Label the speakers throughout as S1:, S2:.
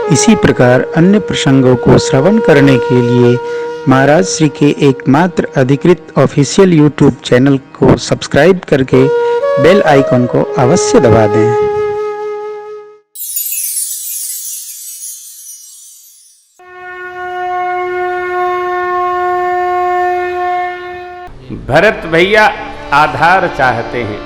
S1: इसी प्रकार अन्य प्रसंगों को श्रवण करने के लिए महाराज श्री के एकमात्र अधिकृत ऑफिशियल यूट्यूब चैनल को सब्सक्राइब करके बेल आइकन को अवश्य दबा दें।
S2: भरत भैया आधार चाहते हैं।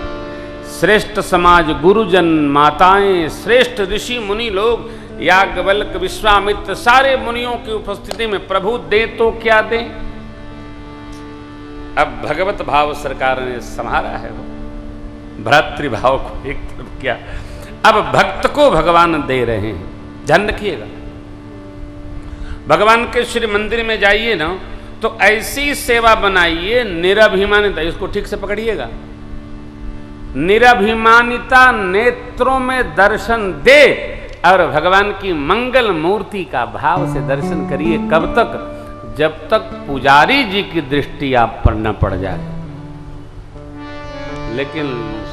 S2: श्रेष्ठ समाज, गुरुजन, माताएं, श्रेष्ठ ऋषि मुनि लोग, याज्ञवल्क्य, विश्वामित्र, सारे मुनियों की उपस्थिति में प्रभु दे तो क्या दें। अब भगवत भाव सरकार ने संभाला है, वो भ्रातृभाव को एक तरफ किया, अब भक्त को भगवान दे रहे हैं। ध्यान रखिएगा, भगवान के श्री मंदिर में जाइए ना तो ऐसी सेवा बनाइए, निराभिमानिता, इसको ठीक से पकड़िएगा, निराभिमानिता नेत्रों में दर्शन दे और भगवान की मंगल मूर्ति का भाव से दर्शन करिए। कब तक? जब तक पुजारी जी की दृष्टि आप पर न पड़ जाए। लेकिन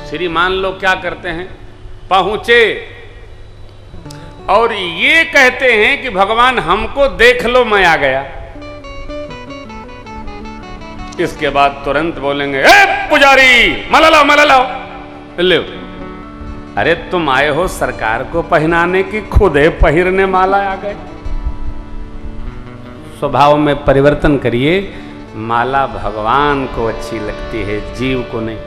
S2: श्रीमान लोग क्या करते हैं, पहुंचे और ये कहते हैं कि भगवान हमको देख लो, मैं आ गया। इसके बाद तुरंत बोलेंगे, ए पुजारी माला लाओ, माला लाओ, ले। अरे तुम आए हो सरकार को पहनाने की, खुदे पहिरने माला आ गए। स्वभाव में परिवर्तन करिए। माला भगवान को अच्छी लगती है, जीव को नहीं।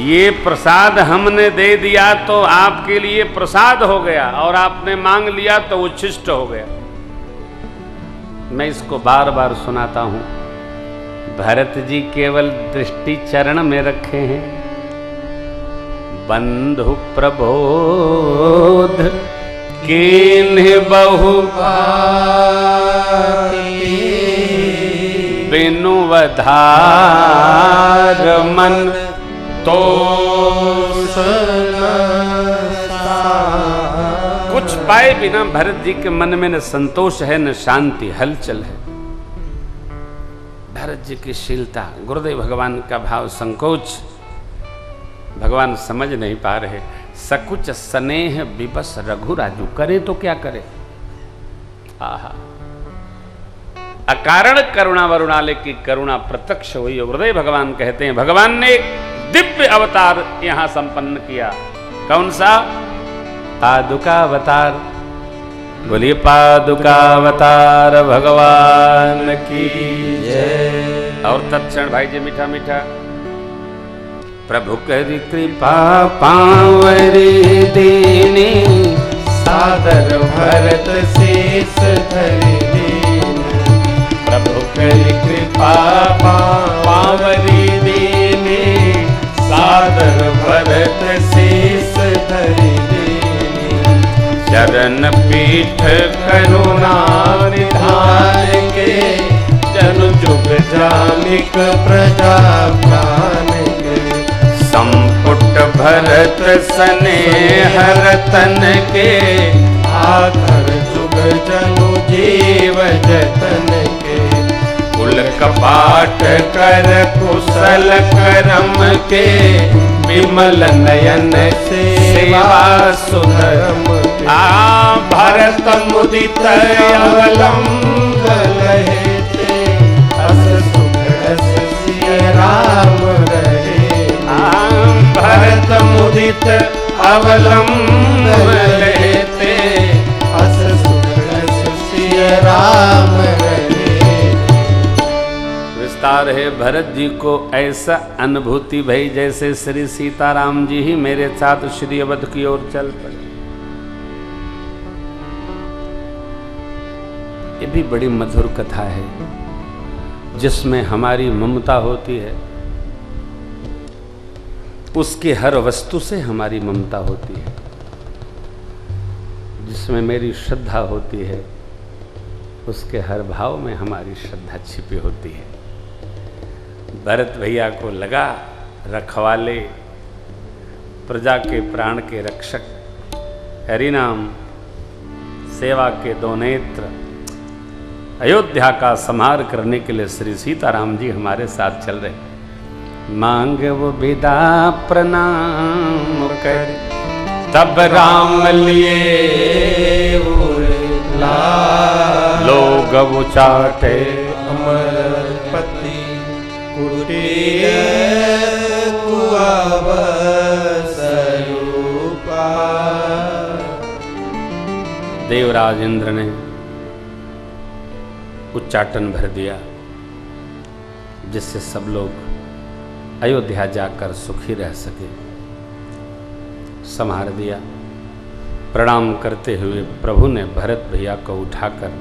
S2: ये प्रसाद हमने दे दिया तो आपके लिए प्रसाद हो गया, और आपने मांग लिया तो उच्छिष्ट हो गया। मैं इसको बार बार सुनाता हूं। भरत जी केवल दृष्टि चरण में रखे हैं। बंधु प्रबोध कीन्ह बहु बिनु वधार मन तो कुछ पाए बिना भरत जी के मन में न संतोष है, न शांति, हलचल है। भरत जी की शीलता, गुरुदेव भगवान का भाव, संकोच भगवान समझ नहीं पा रहे। सकुच स्नेह विवश रघुराजू, करे तो क्या करे। आहा, अकारण करुणा वरुणालय की करुणा प्रत्यक्ष हुई। गुरुदेव भगवान कहते हैं, भगवान ने एक दिव्य अवतार यहां संपन्न किया। कौन सा? पादुकावतार। बोलिए पादुकावतार भगवान की जय। और तत्क्षण भाई जी मीठा मीठा, प्रभु करी कृपा पावरी दीनी, सादर भरत शीस धरि दीनी। प्रभु करी कृपा पावरी दीनी, सादर भरत शीस धरि दीनी। चरण पीठ करुणा निधान के, जनु जुग जानिक प्रजा प्राण के। संपुट भरत स्नेह रतन के, आकर जुग जनु जीव जतन के। कुल कपाट कर कुशल करम के, विमल नयन सेवा सुधर्म के। भरत मुदित अवलंब लहेते, अस सुख रस सिय राम रहे। भरत मुदित अवलंब लहेते, अस सुख रस सिय राम रहे। विस्तार है, भरत जी को ऐसा अनुभूति भई जैसे श्री सीताराम जी ही मेरे साथ श्री अवध की ओर चल पड़े। ये भी बड़ी मधुर कथा है, जिसमें हमारी ममता होती है, उसके हर वस्तु से हमारी ममता होती है, जिसमें मेरी श्रद्धा होती है, उसके हर भाव में हमारी श्रद्धा छिपी होती है। भरत भैया को लगा रखवाले, प्रजा के प्राण के रक्षक, हरिनाम सेवा के दो नेत्र, अयोध्या का संहार करने के लिए श्री सीताराम जी हमारे साथ चल रहे। मांग वो विदा प्रणाम कर तब राम लिए लोग उचाटे
S3: अमरपति कुटीर कुआवसरूपा।
S2: देवराज इंद्र ने उच्चाटन भर दिया, जिससे सब लोग अयोध्या जाकर सुखी रह सके। संहार दिया। प्रणाम करते हुए प्रभु ने भरत भैया को उठाकर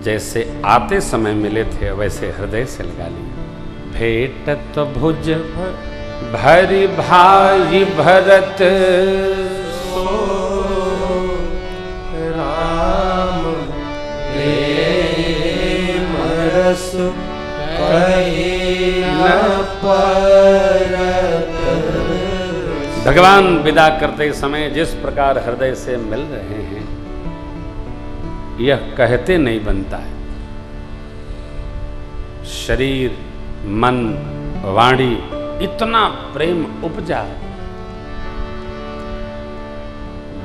S2: जैसे आते समय मिले थे वैसे हृदय से लगा लिया। भेटत भुज भरी भाई भरत
S3: सो राम प्रेम रस कहीं न परत।
S2: भगवान विदा करते समय जिस प्रकार हृदय से मिल रहे हैं, यह कहते नहीं बनता है। शरीर, मन, वाणी इतना प्रेम उपजा,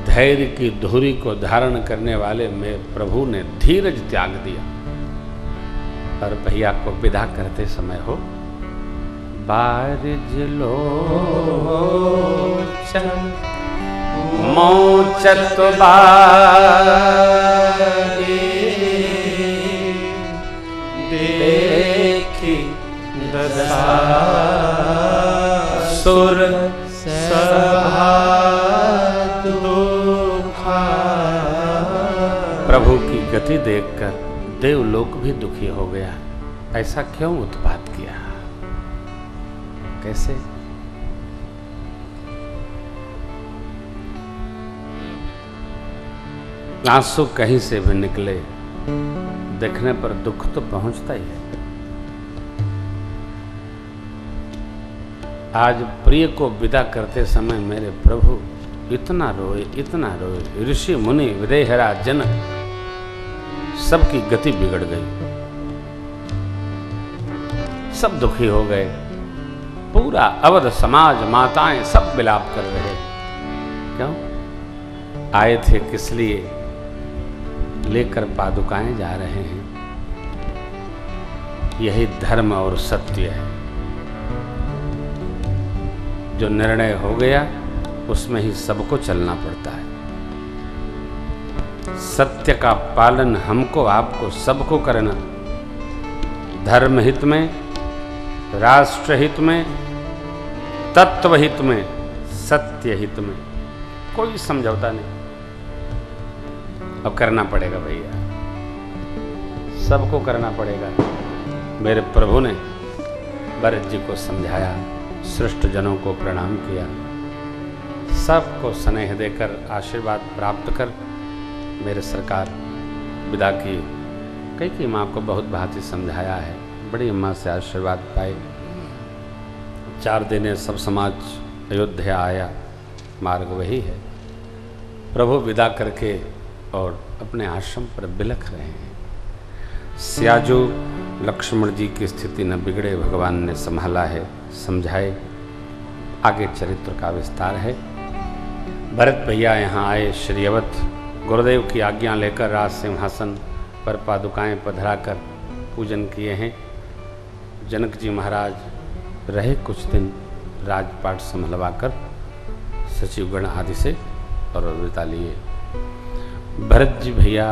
S2: धैर्य की धुरी को धारण करने वाले में प्रभु ने धीरज त्याग दिया और भैया को विदा करते समय हो बारिज लोचन मोचत बारी
S3: देखी दशा सुर सभा दुखा।
S2: प्रभु की गति देखकर देवलोक भी दुखी हो गया। ऐसा क्यों उत्पात किया? कैसे? आंसू कहीं से भी निकले, देखने पर दुख तो पहुंचता ही है। आज प्रिय को विदा करते समय मेरे प्रभु इतना रोए, ऋषि मुनि विदेहरा जन सबकी गति बिगड़ गई, सब दुखी हो गए। पूरा अवध समाज, माताएं सब विलाप कर रहे। क्यों आए थे? किस लिए? लेकर पादुकाएं जा रहे हैं। यही धर्म और सत्य है। जो निर्णय हो गया उसमें ही सबको चलना पड़ता है। सत्य का पालन हमको, आपको, सबको करना। धर्म हित में, राष्ट्र हित में, तत्व हित में, सत्य हित में कोई समझौता नहीं। अब करना पड़ेगा भैया, सबको करना पड़ेगा। मेरे प्रभु ने भरत जी को समझाया, सृष्ट जनों को प्रणाम किया, सबको स्नेह देकर आशीर्वाद प्राप्त कर मेरे सरकार विदा की। कई माँ को बहुत भांति समझाया है, बड़ी अम्मा से आशीर्वाद पाए। 4 दिन सब समाज अयोध्या आया, मार्ग वही है। प्रभु विदा करके और अपने आश्रम पर बिलख रहे हैं। स्याजू लक्ष्मण जी की स्थिति न बिगड़े, भगवान ने संभाला है, समझाए। आगे चरित्र का विस्तार है। भरत भैया यहाँ आए, श्रीअवत गुरुदेव की आज्ञा लेकर राज सिंहासन पर पादुकाएं पधराकर पूजन किए हैं। जनक जी महाराज रहे कुछ दिन, राजपाट संभलवाकर सचिवगण आदि से और विदा लिए। भरत जी भैया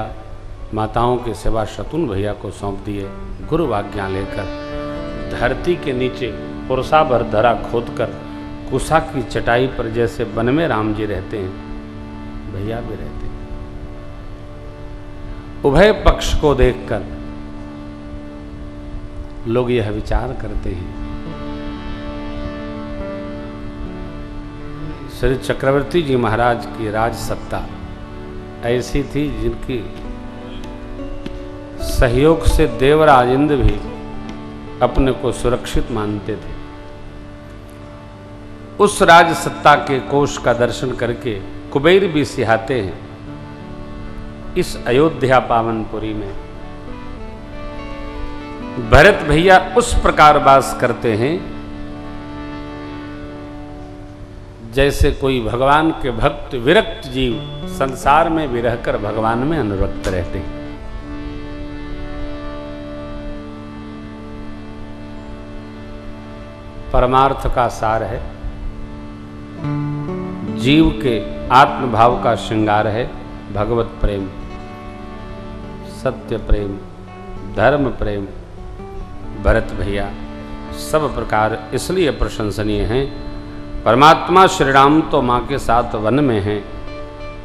S2: माताओं की सेवा शतुन भैया को सौंप दिए। गुरु आज्ञा लेकर धरती के नीचे पुरसा भर धरा खोदकर कुशा की चटाई पर जैसे वन में राम जी रहते हैं, भैया भी रहते हैं। उभय पक्ष को देखकर लोग यह विचार करते हैं, श्री चक्रवर्ती जी महाराज की राज सत्ता ऐसी थी जिनकी सहयोग से देवराज इंद्र भी अपने को सुरक्षित मानते थे। उस राज सत्ता के कोष का दर्शन करके कुबेर भी सिहाते हैं। इस अयोध्या पावनपुरी में भरत भैया उस प्रकार वास करते हैं जैसे कोई भगवान के भक्त विरक्त जीव संसार में भी रहकर भगवान में अनुरक्त रहते हैं। परमार्थ का सार है, जीव के आत्मभाव का श्रृंगार है भगवत प्रेम, सत्य प्रेम, धर्म प्रेम। भरत भैया सब प्रकार इसलिए प्रशंसनीय हैं। परमात्मा श्री राम तो माँ के साथ वन में हैं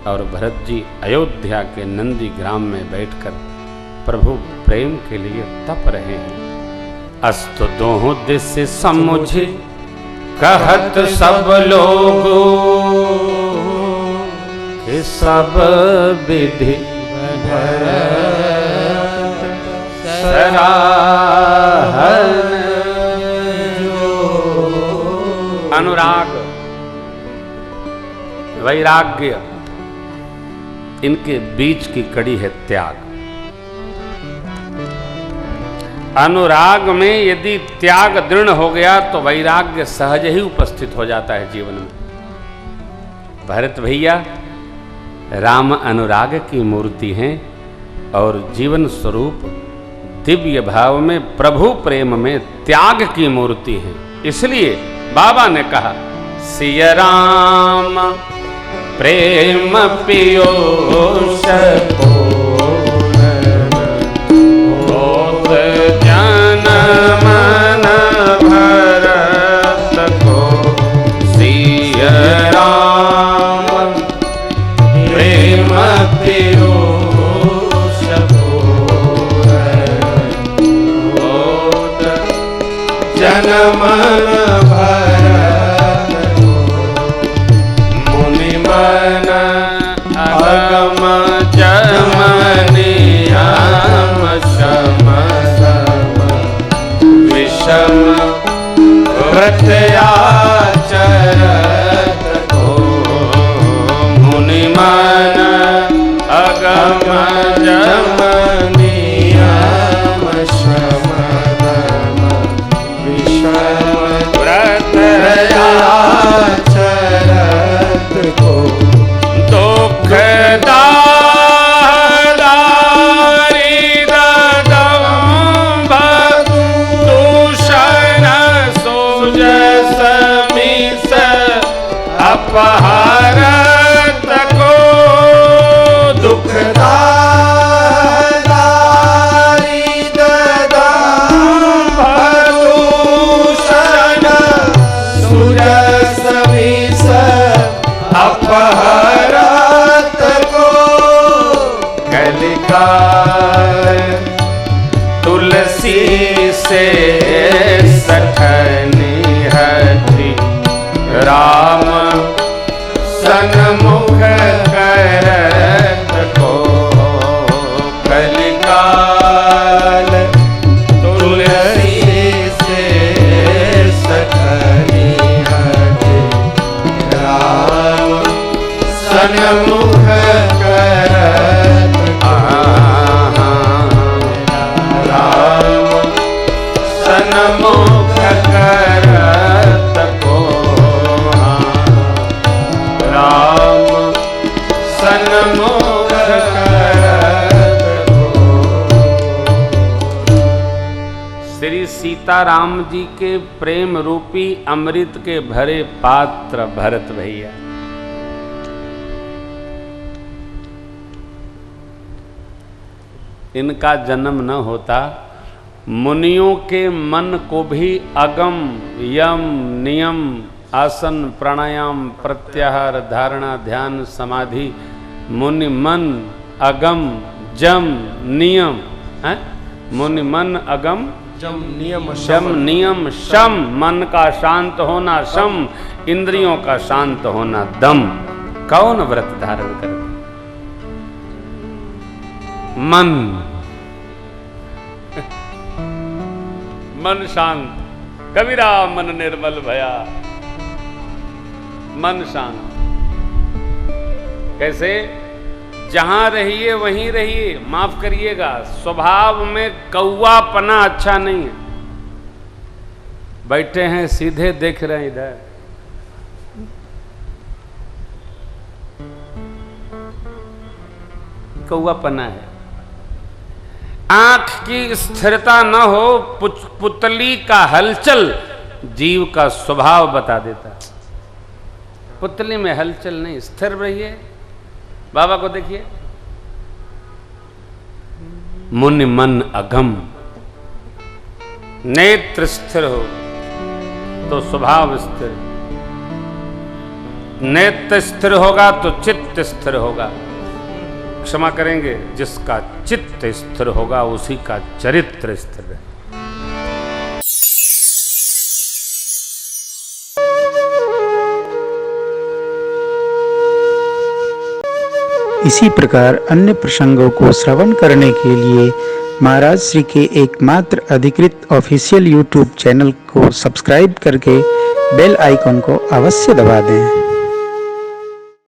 S2: और भरत जी अयोध्या के नंदी ग्राम में बैठकर प्रभु प्रेम के लिए तप रहे हैं। अस्तु दोहों दिस समुझ कहत सब लोग, कि सब विधि सराहन। अनुराग, वैराग्य, इनके बीच की कड़ी है त्याग। अनुराग में यदि त्याग दृढ़ हो गया तो वैराग्य सहज ही उपस्थित हो जाता है जीवन में। भरत भैया राम अनुराग की मूर्ति हैं और जीवन स्वरूप दिव्य भाव में प्रभु प्रेम में त्याग की मूर्ति है। इसलिए बाबा ने कहा सिया राम प्रेम पियोष को जन मन भरत को, सिया राम प्रेम पियोष जन मन भरत को, मुनि मन अगम जम नियम शम सम विषम व्रत आचरत को, मुनि मन अगम जम नियम शम व्रत आचरत को, दुखदारी ददम्भ दूषण सुजस मिस अपहरत को, दुखदारी ददम्भ दूषण सुजस मिस अपहरत को, कलिकाल तुलसी से सठनी हति राम सन्मुख करत को, कलिकाल तुलसी से सठनी हति राम सन्मुख करत राम सन्मुख करत को, राम सन्मुख करत को। श्री सीताराम जी के प्रेम रूपी अमृत के भरे पात्र भरत भैया। इनका जन्म न होता, मुनियों के मन को भी अगम यम नियम आसन प्राणायाम प्रत्याहार धारणा ध्यान समाधि मुनि मन अगम जम नियम है, मुनि मन अगम
S3: जम नियम
S2: शम नियम शम, मन का शांत होना शम, इंद्रियों का शांत होना दम। कौन व्रत धारण करे? मन, मन शांत। कबीरा मन निर्मल भया, मन शांत। कैसे? जहां रहिए वहीं रहिए। माफ करिएगा, स्वभाव में कौवापना अच्छा नहीं है। बैठे हैं सीधे देख रहे हैं इधर, कौवापना है। आंख की स्थिरता न हो, पुतली का हलचल जीव का स्वभाव बता देता है। पुतली में हलचल नहीं, स्थिर रहिए। बाबा को देखिए, मुनि मन अगम, नेत्र स्थिर हो तो स्वभाव स्थिर, नेत्र स्थिर होगा तो चित्त स्थिर होगा। क्षमा करेंगे, जिसका चित्त स्थिर होगा उसी का चरित्र स्थिर है।
S1: इसी प्रकार अन्य प्रसंगों को श्रवण करने के लिए महाराज श्री के एकमात्र अधिकृत ऑफिशियल यूट्यूब चैनल को सब्सक्राइब करके बेल आइकॉन को अवश्य दबा दें।